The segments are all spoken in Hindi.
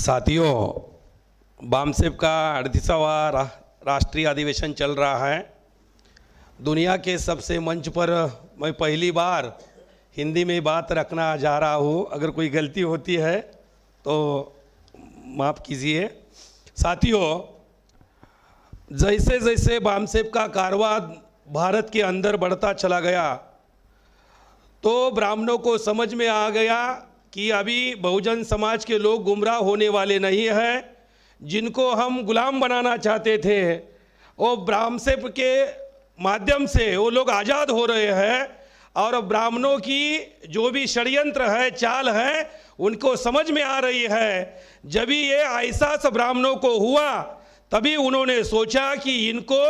साथियों, बामसेफ का 38वां राष्ट्रीय अधिवेशन चल रहा है। दुनिया के सबसे मंच पर मैं पहली बार हिंदी में बात रखना जा रहा हूँ। अगर कोई गलती होती है तो माफ़ कीजिए। साथियों, जैसे जैसे बामसेफ का कारवां भारत के अंदर बढ़ता चला गया तो ब्राह्मणों को समझ में आ गया कि अभी बहुजन समाज के लोग गुमराह होने वाले नहीं हैं। जिनको हम गुलाम बनाना चाहते थे वो बामसेफ के माध्यम से वो लोग आज़ाद हो रहे हैं और ब्राह्मणों की जो भी षड्यंत्र है, चाल है, उनको समझ में आ रही है। जब ये एहसास ब्राह्मणों को हुआ तभी उन्होंने सोचा कि इनको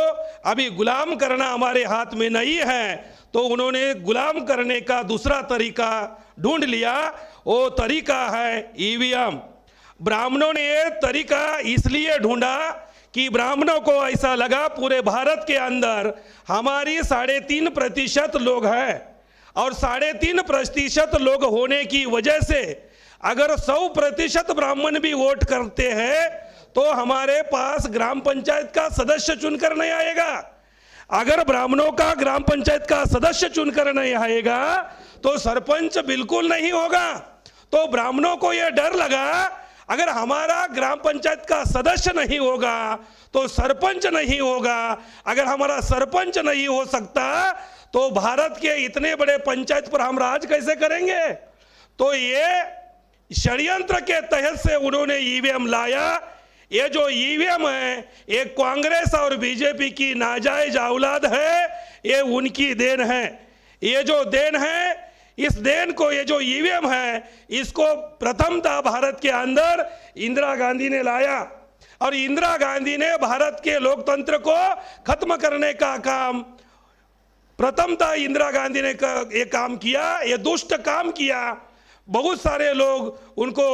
अभी गुलाम करना हमारे हाथ में नहीं है, तो उन्होंने गुलाम करने का दूसरा तरीका ढूंढ लिया। वो तरीका है ईवीएम। ब्राह्मणों ने ये तरीका इसलिए ढूंढा कि ब्राह्मणों को ऐसा लगा पूरे भारत के अंदर हमारी 3.5% लोग हैं और 3.5% लोग होने की वजह से अगर 100% ब्राह्मण भी वोट करते हैं तो हमारे पास ग्राम पंचायत का सदस्य चुनकर नहीं आएगा। अगर ब्राह्मणों का ग्राम पंचायत का सदस्य चुनकर नहीं आएगा तो सरपंच बिल्कुल नहीं होगा। तो ब्राह्मणों को यह डर लगा अगर हमारा ग्राम पंचायत का सदस्य नहीं होगा तो सरपंच नहीं होगा। अगर हमारा सरपंच नहीं हो सकता तो भारत के इतने बड़े पंचायत पर हम राज कैसे करेंगे। तो ये षड्यंत्र के तहत से उन्होंने ईवीएम लाया। ये जो ईवीएम है ये कांग्रेस और बीजेपी की नाजायज औलाद है, ये उनकी देन है। ये जो देन है, इस देन को, ये जो ईवीएम है, इसको प्रथमतः भारत के अंदर इंदिरा गांधी ने लाया और इंदिरा गांधी ने भारत के लोकतंत्र को खत्म करने का काम, प्रथमतः इंदिरा गांधी ने ये काम किया, ये दुष्ट काम किया। बहुत सारे लोग उनको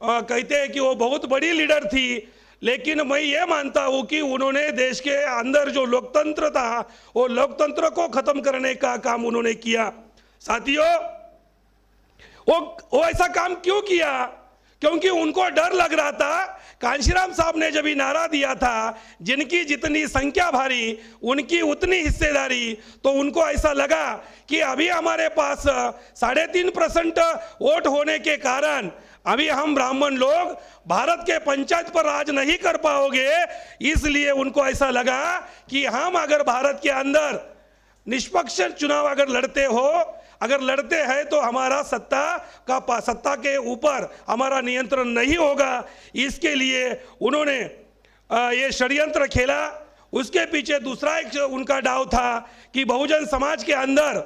कहते हैं कि वो बहुत बड़ी लीडर थी, लेकिन मैं ये मानता हूँ कि उन्होंने देश के अंदर जो लोकतंत्र था वो लोकतंत्र को खत्म करने का काम उन्होंने किया। साथियों, वो ऐसा काम क्यों किया? क्योंकि उनको डर लग रहा था। कांशीराम साहब ने जब नारा दिया था जिनकी जितनी संख्या भारी उनकी उतनी हिस्सेदारी, तो उनको ऐसा लगा कि अभी हमारे पास 3.5% वोट होने के कारण अभी हम ब्राह्मण लोग भारत के पंचायत पर राज नहीं कर पाओगे। इसलिए उनको ऐसा लगा कि हम अगर भारत के अंदर निष्पक्ष चुनाव अगर लड़ते हैं तो हमारा सत्ता के ऊपर हमारा नियंत्रण नहीं होगा। इसके लिए उन्होंने ये षड्यंत्र खेला। उसके पीछे दूसरा एक उनका डाव था कि बहुजन समाज के अंदर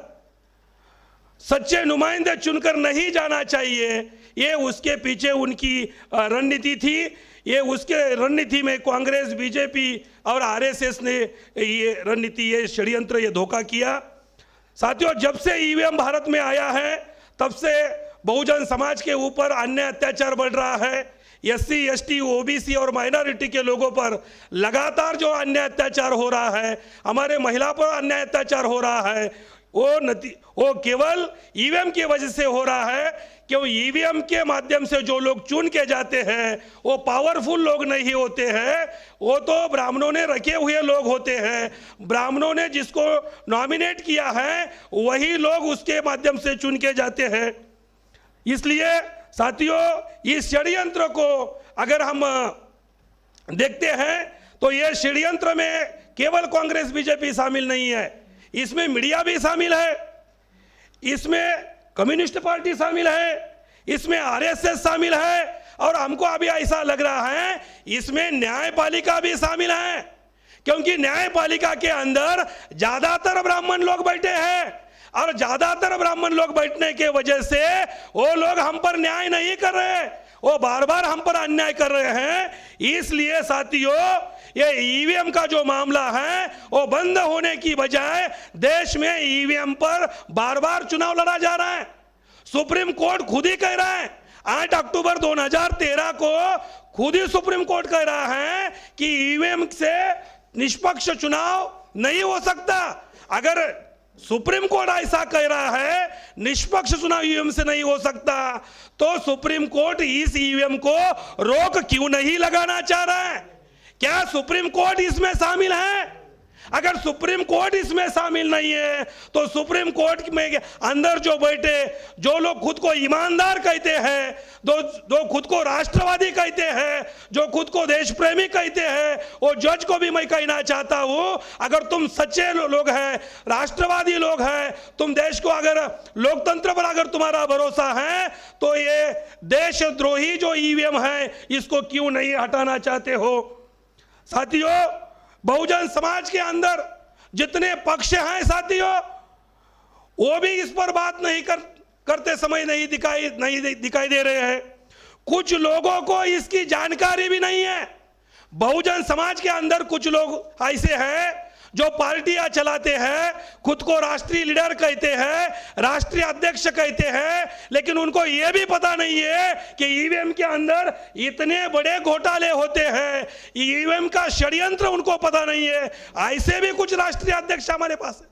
सच्चे नुमाइंदे चुनकर नहीं जाना चाहिए। ये उसके पीछे उनकी रणनीति थी। ये उसके रणनीति में कांग्रेस, बीजेपी और आरएसएस ने ये रणनीति, ये षड्यंत्र, ये धोखा किया। साथियों, जब से ईवीएम भारत में आया है तब से बहुजन समाज के ऊपर अन्याय अत्याचार बढ़ रहा है। एससी, एसटी, ओबीसी और माइनॉरिटी के लोगों पर लगातार जो अन्याय अत्याचार हो रहा है, हमारे महिला पर अन्याय अत्याचार हो रहा है, वो केवल ईवीएम की वजह से हो रहा है। क्यों? ईवीएम के माध्यम से जो लोग चुन के जाते हैं वो पावरफुल लोग नहीं होते हैं, वो तो ब्राह्मणों ने रखे हुए लोग होते हैं। ब्राह्मणों ने जिसको नॉमिनेट किया है वही लोग उसके माध्यम से चुन के जाते हैं। इसलिए साथियों, इस षड्यंत्र को अगर हम देखते हैं तो ये षड्यंत्र में केवल कांग्रेस, बीजेपी शामिल नहीं है, इसमें मीडिया भी शामिल है, इसमें कम्युनिस्ट पार्टी शामिल है, इसमें आरएसएस शामिल है और हमको अभी ऐसा लग रहा है इसमें न्यायपालिका भी शामिल है। क्योंकि न्यायपालिका के अंदर ज्यादातर ब्राह्मण लोग बैठे हैं और ज्यादातर ब्राह्मण लोग बैठने के वजह से वो लोग हम पर न्याय नहीं कर रहे, वो बार बार हम पर अन्याय कर रहे हैं। इसलिए साथियों, ये ईवीएम का जो मामला है वो बंद होने की बजाय देश में ईवीएम पर बार बार चुनाव लड़ा जा रहा है। सुप्रीम कोर्ट खुद ही कह रहा है, 8 अक्टूबर 2013 को खुद ही सुप्रीम कोर्ट कह रहा है कि ईवीएम से निष्पक्ष चुनाव नहीं हो सकता। अगर सुप्रीम कोर्ट ऐसा कह रहा है निष्पक्ष चुनाव ईवीएम से नहीं हो सकता, तो सुप्रीम कोर्ट इस ईवीएम को रोक क्यों नहीं लगाना चाह रहा है? क्या सुप्रीम कोर्ट इसमें शामिल है? अगर सुप्रीम कोर्ट इसमें शामिल नहीं है तो सुप्रीम कोर्ट में अंदर जो बैठे, जो लोग खुद को ईमानदार कहते हैं, जो खुद को राष्ट्रवादी कहते हैं, जो खुद को देश प्रेमी कहते हैं, वो जज को भी मैं कहना चाहता हूं, अगर तुम सच्चे लोग हैं, राष्ट्रवादी लोग हैं, तुम देश को अगर लोकतंत्र पर अगर तुम्हारा भरोसा है, तो ये देशद्रोही जो ईवीएम है इसको क्यों नहीं हटाना चाहते हो? साथियों, बहुजन समाज के अंदर जितने पक्ष हैं साथियों, वो भी इस पर बात नहीं करते समय नहीं दिखाई दे रहे हैं। कुछ लोगों को इसकी जानकारी भी नहीं है। बहुजन समाज के अंदर कुछ लोग ऐसे हैं जो पार्टियां चलाते हैं, खुद को राष्ट्रीय लीडर कहते हैं, राष्ट्रीय अध्यक्ष कहते हैं, लेकिन उनको यह भी पता नहीं है कि ईवीएम के अंदर इतने बड़े घोटाले होते हैं, ईवीएम का षड्यंत्र उनको पता नहीं है। ऐसे भी कुछ राष्ट्रीय अध्यक्ष हमारे पास है।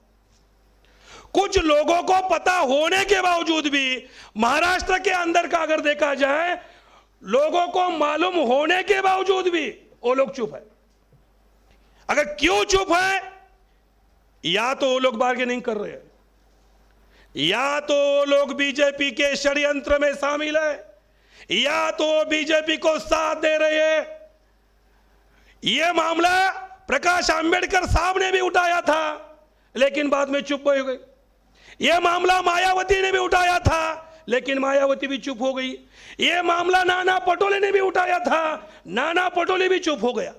कुछ लोगों को पता होने के बावजूद भी महाराष्ट्र के अंदर का अगर देखा जाए, लोगों को मालूम होने के बावजूद भी वो लोग चुप है। अगर क्यों चुप है? या तो वो लोग बार्गेनिंग कर रहे हैं, या तो वो लोग बीजेपी के षड्यंत्र में शामिल है, या तो बीजेपी को साथ दे रहे हैं। यह मामला प्रकाश आंबेडकर साहब ने भी उठाया था, लेकिन बाद में चुप हो गए। यह मामला मायावती ने भी उठाया था, लेकिन मायावती भी चुप हो गई। यह मामला नाना पटोले ने भी उठाया था, नाना पटोले भी चुप हो गया।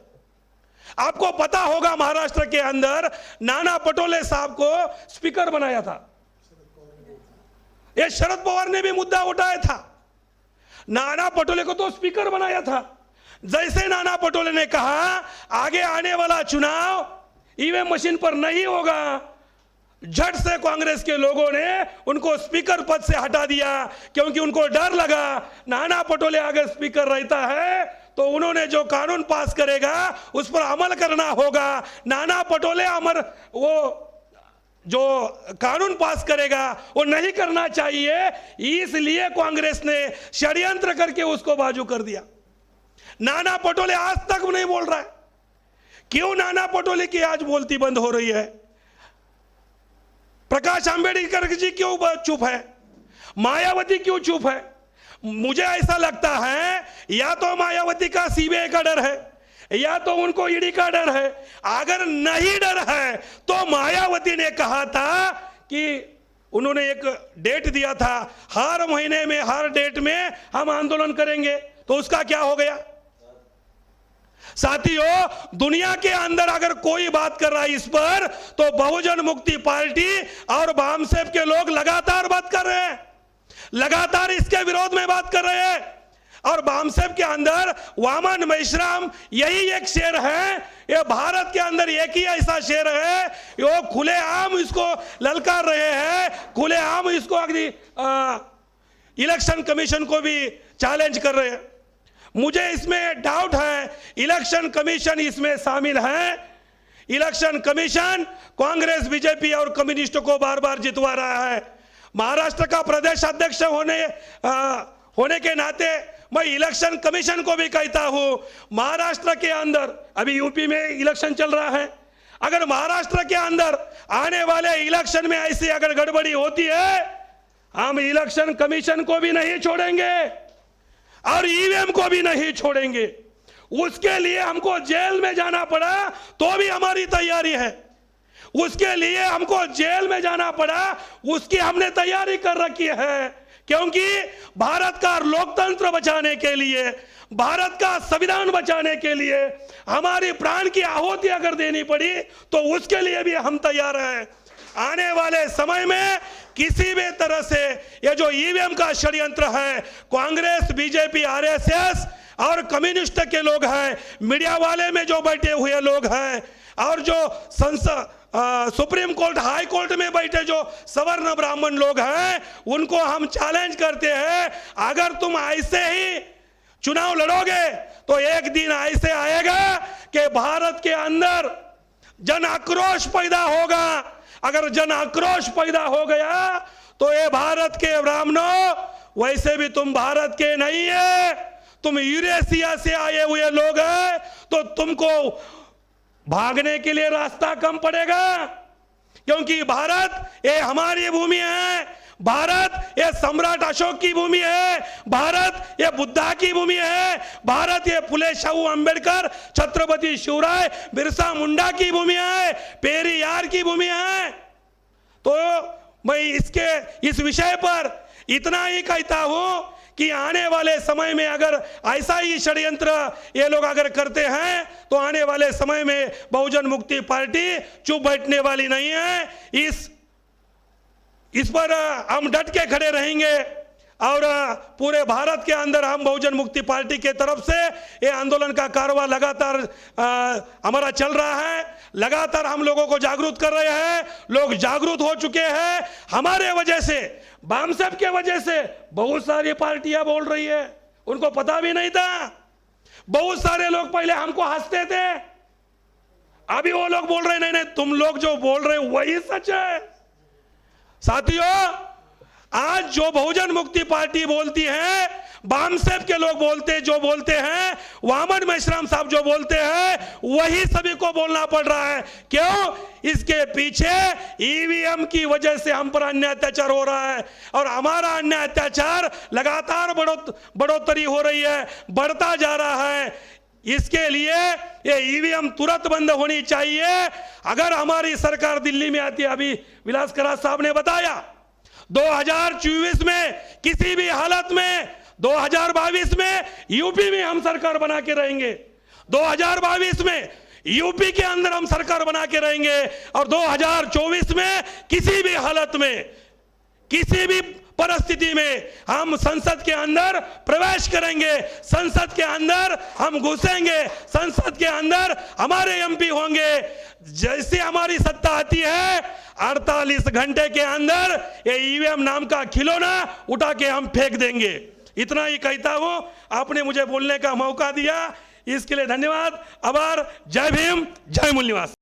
आपको पता होगा महाराष्ट्र के अंदर नाना पटोले साहब को स्पीकर बनाया था, ये शरद पवार ने भी मुद्दा उठाया था। नाना पटोले को तो स्पीकर बनाया था। जैसे नाना पटोले ने कहा आगे आने वाला चुनाव ईवीएम मशीन पर नहीं होगा, झट से कांग्रेस के लोगों ने उनको स्पीकर पद से हटा दिया, क्योंकि उनको डर लगा नाना पटोले अगर स्पीकर रहता है तो उन्होंने जो कानून पास करेगा उस पर अमल करना होगा। नाना पटोले वो जो कानून पास करेगा वो नहीं करना चाहिए, इसलिए कांग्रेस ने षड्यंत्र करके उसको बाजू कर दिया। नाना पटोले आज तक नहीं बोल रहा है। क्यों नाना पटोले की आज बोलती बंद हो रही है? प्रकाश आंबेडकर जी क्यों चुप है? मायावती क्यों चुप है? मुझे ऐसा लगता है या तो मायावती का सीबीआई का डर है, या तो उनको ईडी का डर है। अगर नहीं डर है तो मायावती ने कहा था कि उन्होंने एक डेट दिया था, हर महीने में हर डेट में हम आंदोलन करेंगे, तो उसका क्या हो गया? साथियों, दुनिया के अंदर अगर कोई बात कर रहा है इस पर, तो बहुजन मुक्ति पार्टी और बामसेफ के लोग लगातार बात कर रहे हैं, लगातार इसके विरोध में बात कर रहे हैं। और बामसेफ के अंदर वामन मेश्राम यही एक शेर है, ये भारत के अंदर एक ही ऐसा शेर है, वो खुलेआम इसको ललकार रहे हैं, खुलेआम इसको अगली इलेक्शन कमीशन को भी चैलेंज कर रहे हैं। मुझे इसमें डाउट है इलेक्शन कमीशन इसमें शामिल है। इलेक्शन कमीशन कांग्रेस, बीजेपी और कम्युनिस्टों को बार बार जितवा रहा है। महाराष्ट्र का प्रदेश अध्यक्ष होने के नाते मैं इलेक्शन कमीशन को भी कहता हूं, महाराष्ट्र के अंदर अभी यूपी में इलेक्शन चल रहा है, अगर महाराष्ट्र के अंदर आने वाले इलेक्शन में ऐसी अगर गड़बड़ी होती है, हम इलेक्शन कमीशन को भी नहीं छोड़ेंगे और ईवीएम को भी नहीं छोड़ेंगे। उसके लिए हमको जेल में जाना पड़ा तो भी हमारी तैयारी है, उसके लिए हमको जेल में जाना पड़ा उसकी हमने तैयारी कर रखी है, क्योंकि भारत का लोकतंत्र बचाने के लिए, भारत का संविधान बचाने के लिए हमारी प्राण की आहुति अगर देनी पड़ी तो उसके लिए भी हम तैयार हैं। आने वाले समय में किसी भी तरह से ये जो ईवीएम का षड्यंत्र है, कांग्रेस, बीजेपी, आरएसएस और कम्युनिस्ट के लोग हैं, मीडिया वाले में जो बैठे हुए लोग हैं, और जो सुप्रीम कोर्ट, हाई कोर्ट में बैठे जो सवर्ण ब्राह्मण लोग हैं, उनको हम चैलेंज करते हैं, अगर तुम ऐसे ही चुनाव लड़ोगे तो एक दिन ऐसे आएगा कि भारत के अंदर जन आक्रोश पैदा होगा, अगर जन आक्रोश पैदा हो गया तो ये भारत के ब्राह्मणों, वैसे भी तुम भारत के नहीं है, तुम यूरेशिया से आए हुए लोग हैं, तो तुमको भागने के लिए रास्ता कम पड़ेगा, क्योंकि भारत ये हमारी भूमि है, भारत ये सम्राट अशोक की भूमि है, भारत ये बुद्धा की भूमि है, भारत ये फुले शाहू अंबेडकर, छत्रपति शिवराय, बिरसा मुंडा की भूमि है, पेरियार की भूमि है। तो मैं इस विषय पर इतना ही कहता हूं कि आने वाले समय में अगर ऐसा ही षड्यंत्र ये लोग अगर करते हैं तो आने वाले समय में बहुजन मुक्ति पार्टी चुप बैठने वाली नहीं है। इस पर हम डट के खड़े रहेंगे और पूरे भारत के अंदर हम बहुजन मुक्ति पार्टी के तरफ से ये आंदोलन का कारवां लगातार हमारा चल रहा है। लगातार हम लोगों को जागरूक कर रहे हैं, लोग जागरूक हो चुके हैं। हमारे वजह से, बामसेफ के वजह से बहुत सारी पार्टियां बोल रही है, उनको पता भी नहीं था। बहुत सारे लोग पहले हमको हंसते थे, अभी वो लोग बोल रहे नहीं, तुम लोग जो बोल रहे वही सच है। साथियों, आज जो बहुजन मुक्ति पार्टी बोलती है, बामसेफ के लोग जो बोलते हैं, वामन मेश्राम साहब जो बोलते हैं, वही सभी को बोलना पड़ रहा है। क्यों? इसके पीछे ईवीएम की वजह से हम पर अन्य अत्याचार हो रहा है और हमारा अन्य अत्याचार लगातार बढ़ोतरी हो रही है, बढ़ता जा रहा है। इसके लिए ये ईवीएम तुरंत बंद होनी चाहिए। अगर हमारी सरकार दिल्ली में आती है, अभी विलास कराज साहब ने बताया, 2024 में किसी भी हालत में, 2022 में यूपी में हम सरकार बना के रहेंगे, 2022 में यूपी के अंदर हम सरकार बना के रहेंगे और 2024 में किसी भी हालत में, किसी भी परिस्थिति में हम संसद के अंदर प्रवेश करेंगे, संसद के अंदर हम घुसेंगे, संसद के अंदर हमारे एमपी होंगे। जैसे हमारी सत्ता आती है, 48 घंटे के अंदर ये ईवीएम नाम का खिलौना उठा के हम फेंक देंगे। इतना ही कहता हूं। आपने मुझे बोलने का मौका दिया, इसके लिए धन्यवाद, आभार। जय भीम, जय मूल निवास।